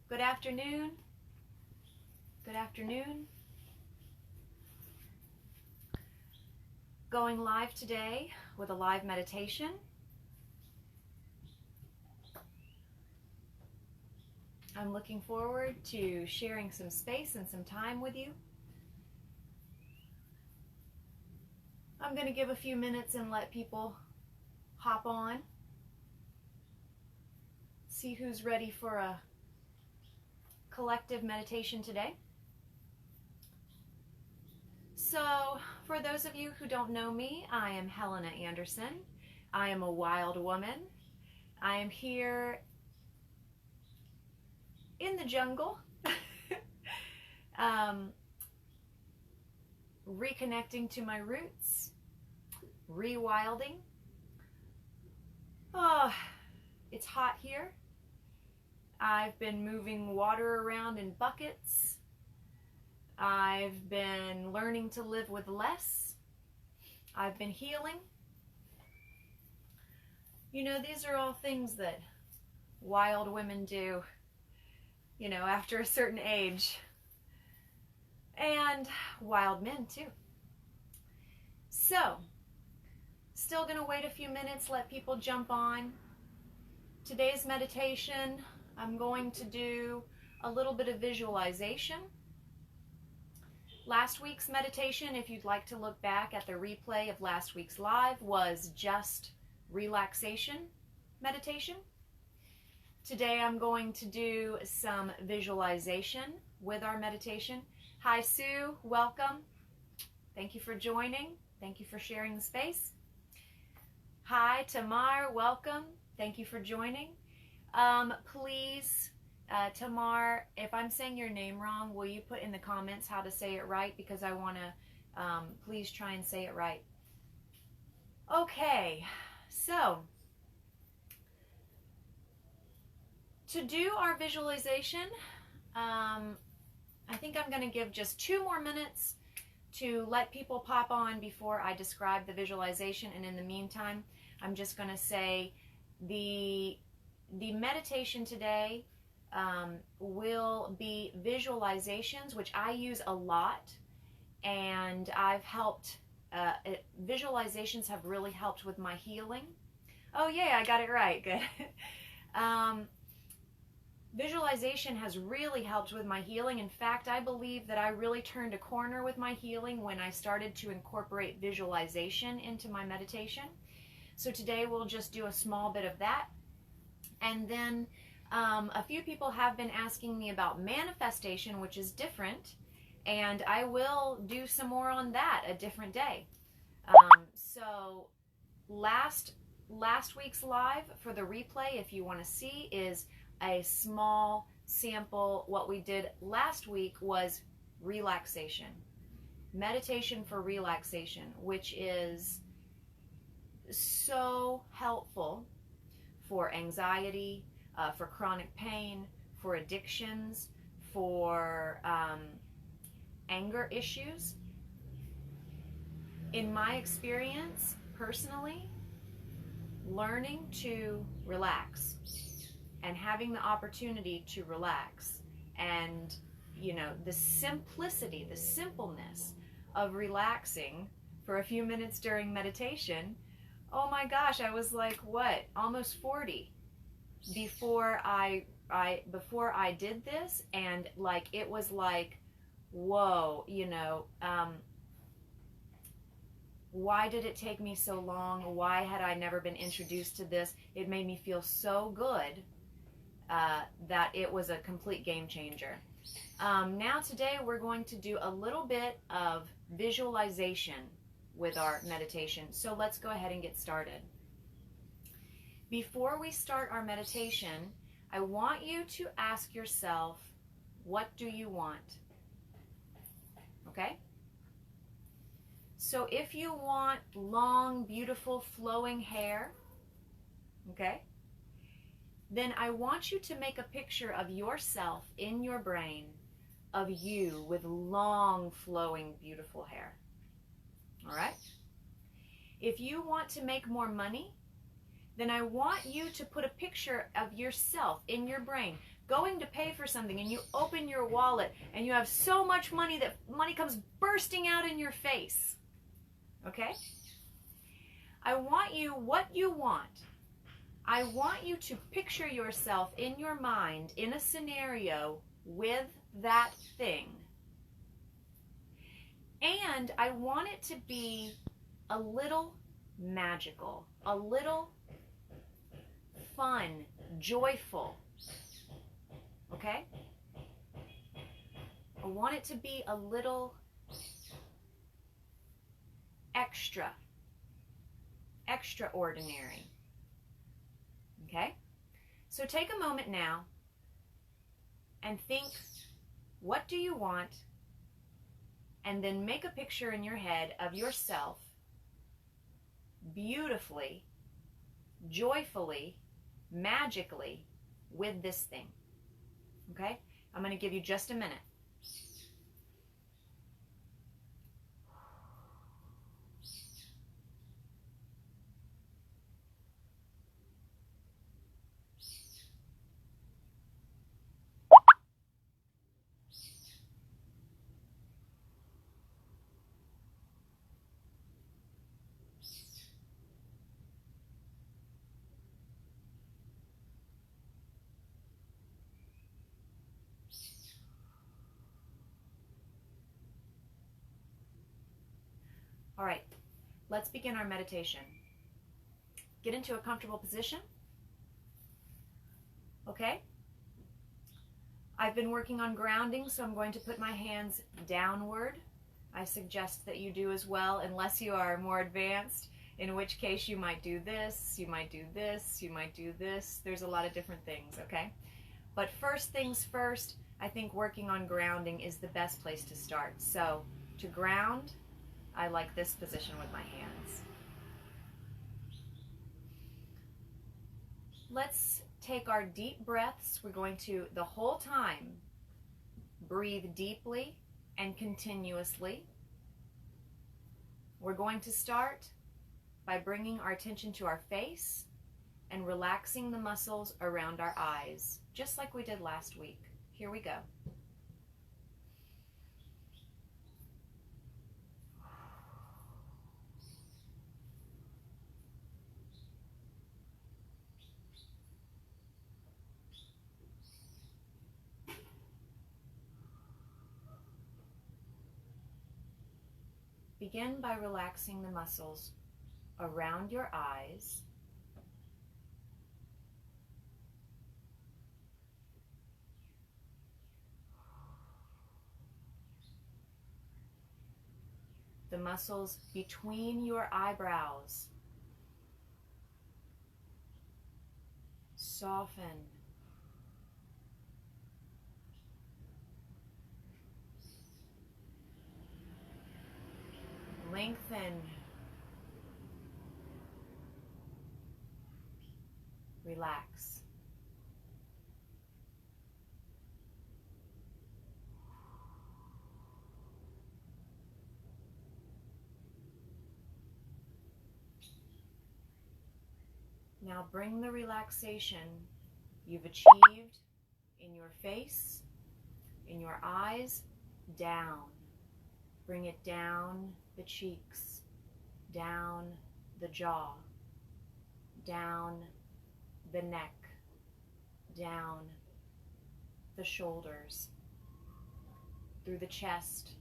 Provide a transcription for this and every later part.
Good afternoon. Good afternoon. Going live today with a live meditation. I'm looking forward to sharing some space and some time with you. I'm going to give a few minutes and let people hop on. See who's ready for a collective meditation today. So, for those of you who don't know me, I am Helena Anderson. I am a wild woman. I am here in the jungle, reconnecting to my roots, rewilding. Oh, it's hot here. I've been moving water around in buckets. I've been learning to live with less. I've been healing. You know, these are all things that wild women do, you know, after a certain age. And wild men too. So, still gonna wait a few minutes, let people jump on. Today's meditation, I'm going to do a little bit of visualization. Last week's meditation, if you'd like to look back at the replay of last week's live, was just relaxation meditation. Today I'm going to do some visualization with our meditation. Hi Sue, welcome. Thank you for joining. Thank you for sharing the space. Hi Tamar, welcome. Thank you for joining. Please, Tamar, if I'm saying your name wrong, will you put in the comments how to say it right? Because I want to please try and say it right. Okay, so to do our visualization, I think I'm going to give just 2 more minutes to let people pop on before I describe the visualization. And in the meantime, I'm just going to say the meditation today will be visualizations, which I use a lot, and I've helped, visualizations have really helped with my healing. Oh yeah, I got it right, good. Visualization has really helped with my healing. In fact, I believe that I really turned a corner with my healing when I started to incorporate visualization into my meditation. So today we'll just do a small bit of that. And then a few people have been asking me about manifestation, which is different, and I will do some more on that a different day. So last week's live, for the replay, if you want to see, is a small sample. What we did last week was relaxation, meditation for relaxation, which is so helpful for anxiety, for chronic pain, for addictions, for anger issues. In my experience, personally, learning to relax and having the opportunity to relax, and, you know, the simplicity, the simpleness of relaxing for a few minutes during meditation. Oh my gosh, I was like, what, almost 40 before I did this, and like it was like, whoa, you know, why did it take me so long? Why had I never been introduced to this? It made me feel so good that it was a complete game changer. Now today we're going to do a little bit of visualization with our meditation. So let's go ahead and get started. Before we start our meditation, I want you to ask yourself, what do you want? Okay? So if you want long, beautiful, flowing hair, okay, then I want you to make a picture of yourself in your brain, of you with long, flowing, beautiful hair. All right? If you want to make more money, then I want you to put a picture of yourself in your brain, going to pay for something and you open your wallet and you have so much money that money comes bursting out in your face. Okay? I want you, what you want, I want you to picture yourself in your mind in a scenario with that thing. And I want it to be a little magical, a little fun, joyful. Okay? I want it to be a little extraordinary. Okay? So take a moment now and think, what do you want? And then make a picture in your head of yourself beautifully, joyfully, magically with this thing. Okay? I'm going to give you just a minute. All right, let's begin our meditation. Get into a comfortable position. Okay? I've been working on grounding, so I'm going to put my hands downward. I suggest that you do as well, unless you are more advanced, in which case you might do this, you might do this, you might do this. There's a lot of different things, okay? But first things first, I think working on grounding is the best place to start. So to ground, I like this position with my hands. Let's take our deep breaths. We're going to, the whole time, breathe deeply and continuously. We're going to start by bringing our attention to our face and relaxing the muscles around our eyes, just like we did last week. Here we go. Begin by relaxing the muscles around your eyes. The muscles between your eyebrows. Soften. Lengthen. Relax. Now bring the relaxation you've achieved in your face, in your eyes, down. Bring it down the cheeks, down the jaw, down the neck, down the shoulders, through the chest,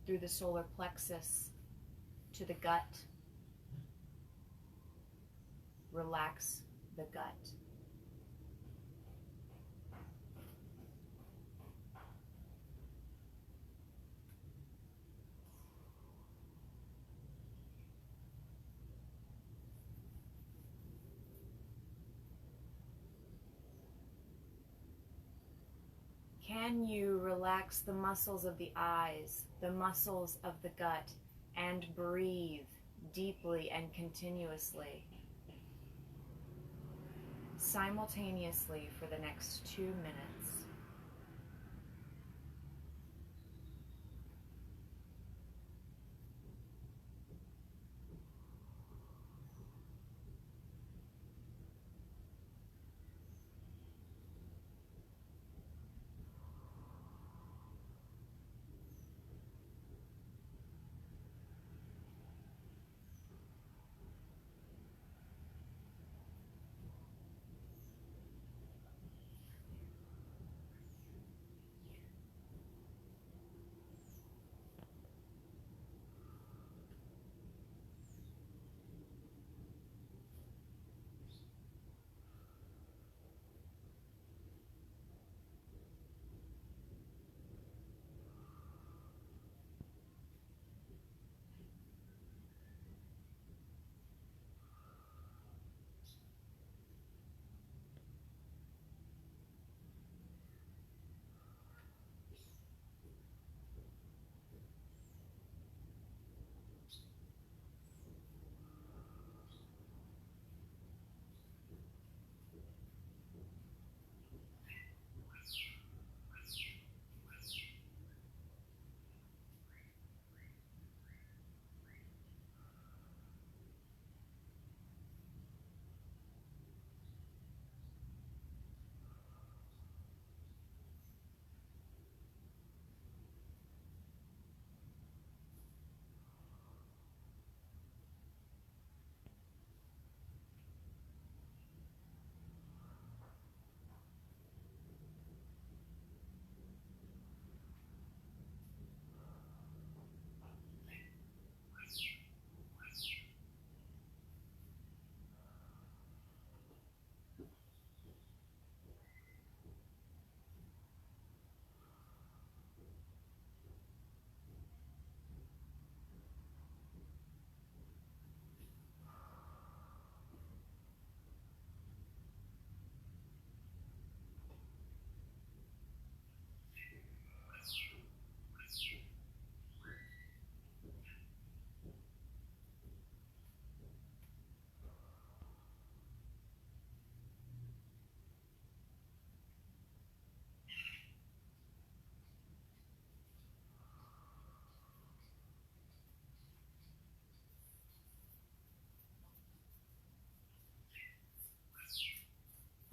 through the solar plexus, to the gut. Relax the gut. Can you relax the muscles of the eyes, the muscles of the gut, and breathe deeply and continuously, simultaneously for the next 2 minutes?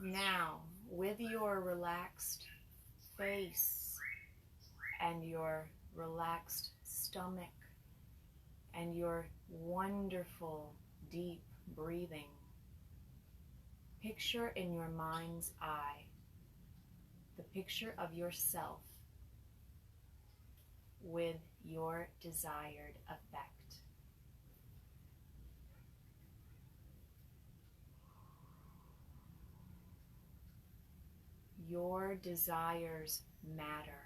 Now, with your relaxed face and your relaxed stomach and your wonderful deep breathing, picture in your mind's eye the picture of yourself with your desired effect. Your desires matter.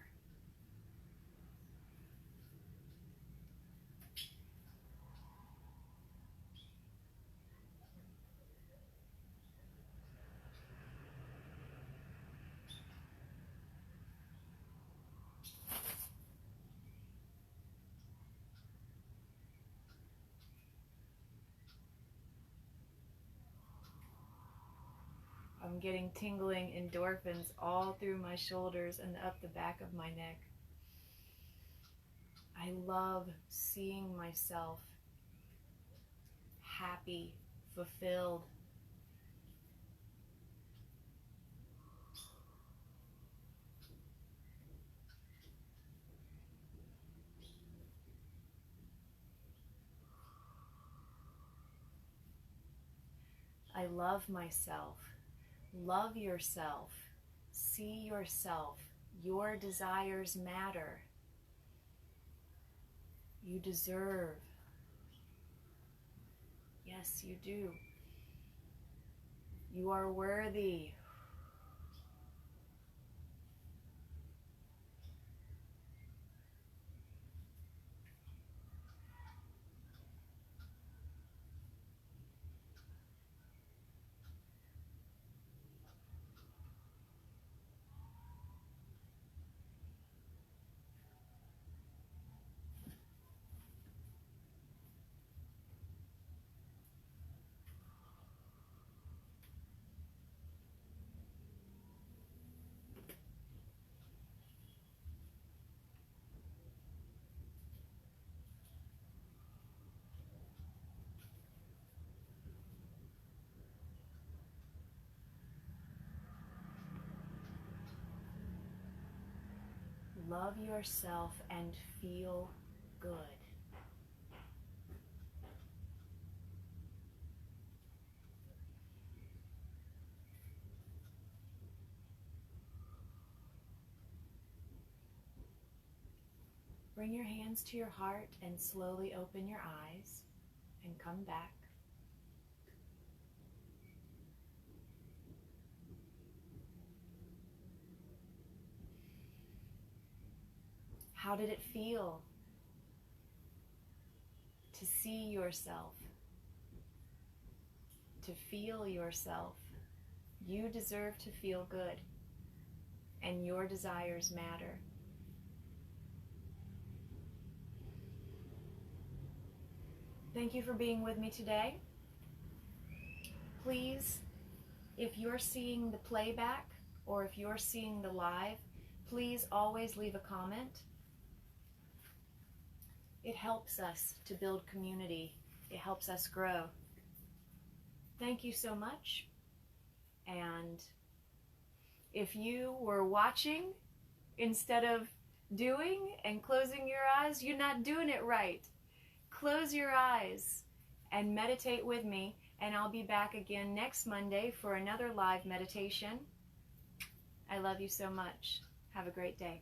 I'm getting tingling endorphins all through my shoulders and up the back of my neck. I love seeing myself happy, fulfilled. I love myself. Love yourself. See yourself. Your desires matter. You deserve. Yes, you do. You are worthy. Love yourself and feel good. Bring your hands to your heart and slowly open your eyes and come back. How did it feel to see yourself, to feel yourself? You deserve to feel good, and your desires matter. Thank you for being with me today. Please, if you're seeing the playback or if you're seeing the live, please always leave a comment. It helps us to build community. It helps us grow. Thank you so much. And if you were watching instead of doing and closing your eyes, you're not doing it right. Close your eyes and meditate with me, and I'll be back again next Monday for another live meditation. I love you so much. Have a great day.